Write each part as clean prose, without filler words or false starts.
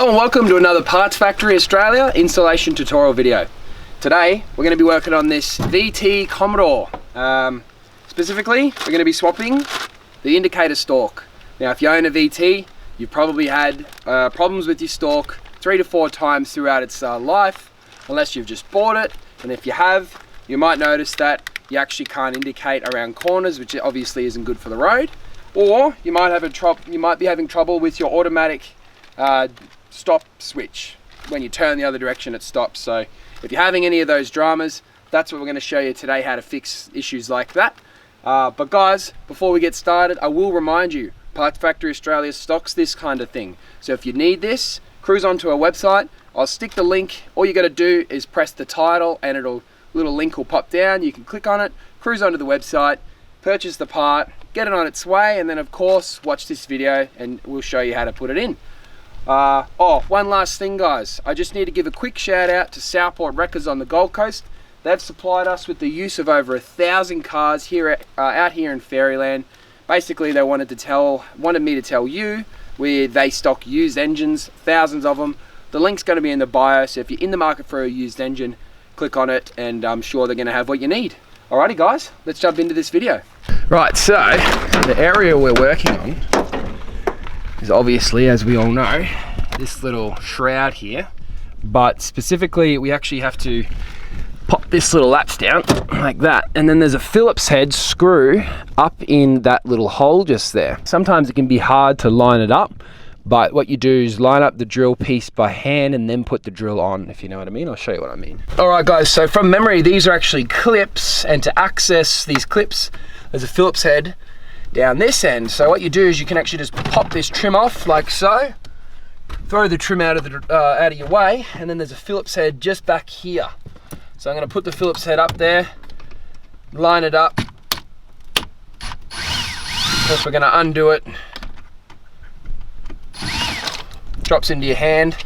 Hello and welcome to another Parts Factory Australia installation tutorial video. Today we're going to be working on this VT Commodore. Specifically, we're going to be swapping the indicator stalk. Now if you own a VT, you've probably had problems with your stalk 3 to 4 times throughout its life, unless you've just bought it. And if you have, you might notice that you actually can't indicate around corners, which obviously isn't good for the road. Or you might be having trouble with your automatic stop switch. When you turn the other direction, it stops. So if you're having any of those dramas, that's what we're going to show you today, how to fix issues like that. But guys, before we get started, I will remind you, Parts Factory Australia stocks this kind of thing. So if you need this, cruise onto our website. I'll stick the link. All you got to do is press the title and little link will pop down. You can click on it, cruise onto the website, purchase the part, get it on its way, and then of course watch this video and we'll show you how to put it in. One last thing guys, I just need to give a quick shout out to Southport Wreckers on the Gold Coast. They've supplied us with the use of over 1,000 cars here out here in Fairyland. Basically they wanted me to tell you where they stock used engines, thousands of them. The link's going to be in the bio, so if you're in the market for a used engine, click on it and I'm sure they're going to have what you need. Alrighty guys, let's jump into this video. Right, so the area we're working on is obviously, as we all know, this little shroud here, but specifically we actually have to pop this little latch down like that, and then there's a Phillips head screw up in that little hole just there. Sometimes it can be hard to line it up, but what you do is line up the drill piece by hand and then put the drill on, if you know what I mean. I'll show you what I mean. Alright guys, so from memory these are actually clips, and to access these clips there's a Phillips head down this end. So what you do is you can actually just pop this trim off like so, throw the trim out of your way, and then there's a Phillips head just back here. So I'm going to put the Phillips head up there, line it up. First we're going to undo it. Drops into your hand,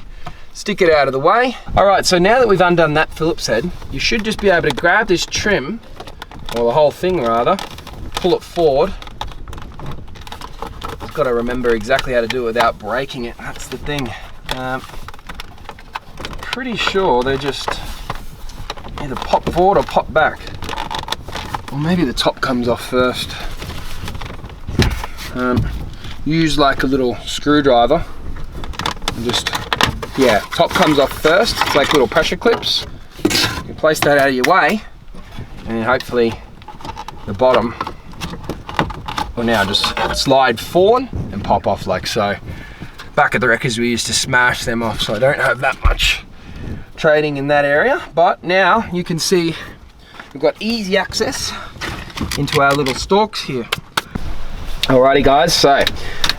stick it out of the way. Alright, so now that we've undone that Phillips head, you should just be able to grab this trim, or the whole thing rather, pull it forward. Just got to remember exactly how to do it without breaking it, that's the thing. Pretty sure they're just either pop forward or pop back. Or maybe the top comes off first. Use like a little screwdriver. Just, yeah, top comes off first. It's like little pressure clips. You place that out of your way, and hopefully the bottom will now just slide forward and pop off like so. Back at the wreckers we used to smash them off, so I don't have that much trading in that area. But now you can see we've got easy access into our little stalks here. Alrighty guys, so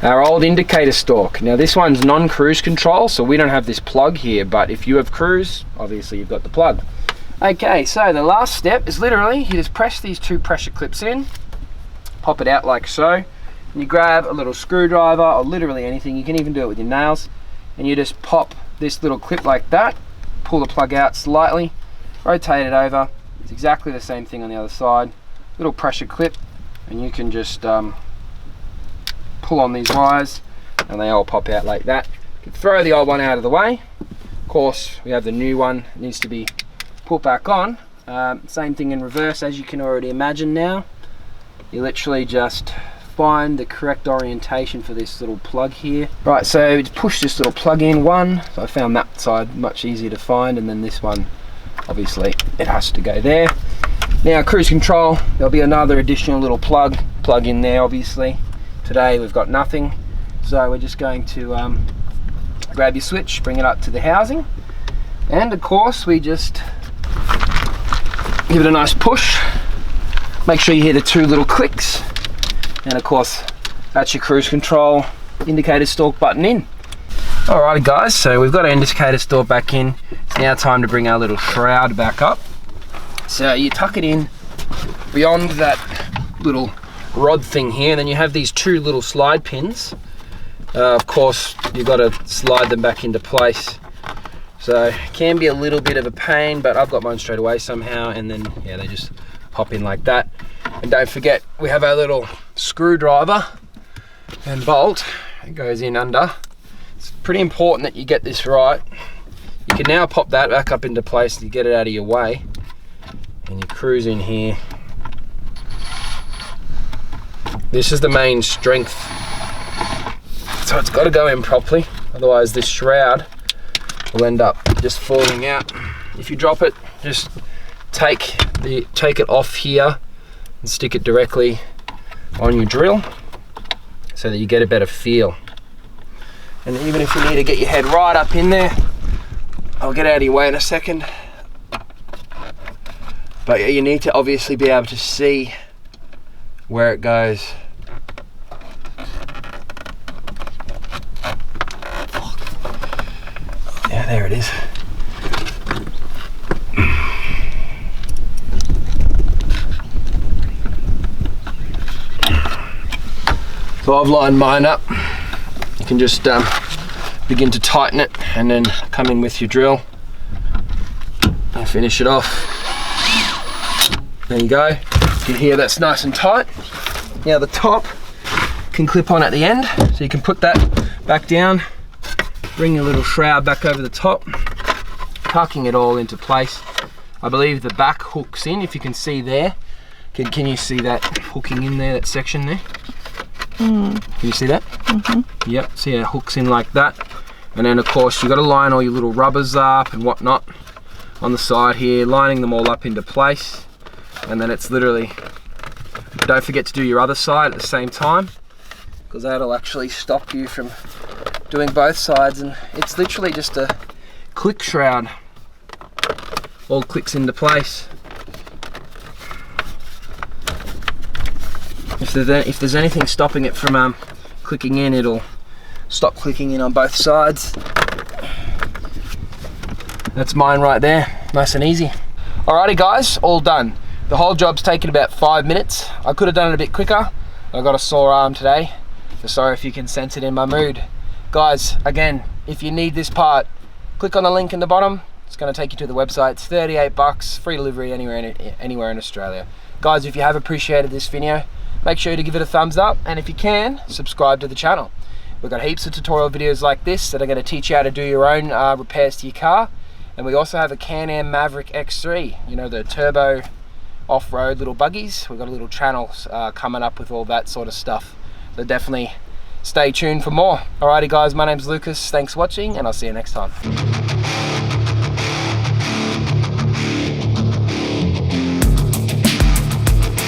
our old indicator stalk. Now this one's non-cruise control, so we don't have this plug here, but if you have cruise, obviously you've got the plug. Okay, so the last step is literally, you just press these 2 pressure clips in, pop it out like so, and you grab a little screwdriver, or literally anything, you can even do it with your nails, and you just pop this little clip like that, pull the plug out slightly, rotate it over. It's exactly the same thing on the other side. Little pressure clip, and you can just pull on these wires and they all pop out like that. You can throw the old one out of the way. Of course we have the new one, it needs to be put back on. Same thing in reverse, as you can already imagine now. You literally just find the correct orientation for this little plug here. Right, so push this little plug in one. So I found that side much easier to find, and then this one, obviously it has to go there. Now cruise control, there'll be another additional little plug in there obviously. Today we've got nothing, so we're just going to grab your switch, bring it up to the housing, and of course we just give it a nice push. Make sure you hear the 2 little clicks, and of course that's your cruise control indicator stalk button in. Alrighty guys, so we've got our indicator stalk back in. It's now time to bring our little shroud back up. So you tuck it in beyond that little rod thing here, and then you have these 2 little slide pins. Of course you've got to slide them back into place, so it can be a little bit of a pain, but I've got mine straight away somehow, and then yeah, they just pop in like that. And don't forget we have our little screwdriver and bolt. It goes in under It's pretty important that you get this right. You can now pop that back up into place, you get it out of your way, and you cruise in here. This is the main strength, so it's got to go in properly, otherwise this shroud will end up just falling out. If you drop it, just take it off here and stick it directly on your drill so that you get a better feel. And even if you need to get your head right up in there, I'll get out of your way in a second, but you need to obviously be able to see where it goes. Yeah, there it is. So I've lined mine up. You can just begin to tighten it and then come in with your drill and finish it off. There you go. You can hear that's nice and tight. Now the top can clip on at the end, so you can put that back down, bring your little shroud back over the top, tucking it all into place. I believe the back hooks in, if you can see there. Can you see that hooking in there, that section there? Can you see that? Yep, see how it hooks in like that. And then of course you've got to line all your little rubbers up and whatnot on the side here, lining them all up into place. And then it's literally, don't forget to do your other side at the same time, because that'll actually stop you from doing both sides. And it's literally just a click shroud, all clicks into place. If there's anything stopping it from clicking in, it'll stop clicking in on both sides. That's mine right there, nice and easy. Alrighty guys, all done. The whole job's taken about 5 minutes. I could have done it a bit quicker. I got a sore arm today, so sorry if you can sense it in my mood. Guys, again, if you need this part, click on the link in the bottom. It's going to take you to the website. It's 38 bucks, free delivery anywhere in Australia. Guys, if you have appreciated this video, make sure to give it a thumbs up, and if you can, subscribe to the channel. We've got heaps of tutorial videos like this that are going to teach you how to do your own repairs to your car. And we also have a Can-Am Maverick X3, you know, the turbo off-road little buggies. We've got a little channel coming up with all that sort of stuff. So definitely stay tuned for more. Alrighty guys, my name's Lucas. Thanks for watching, and I'll see you next time.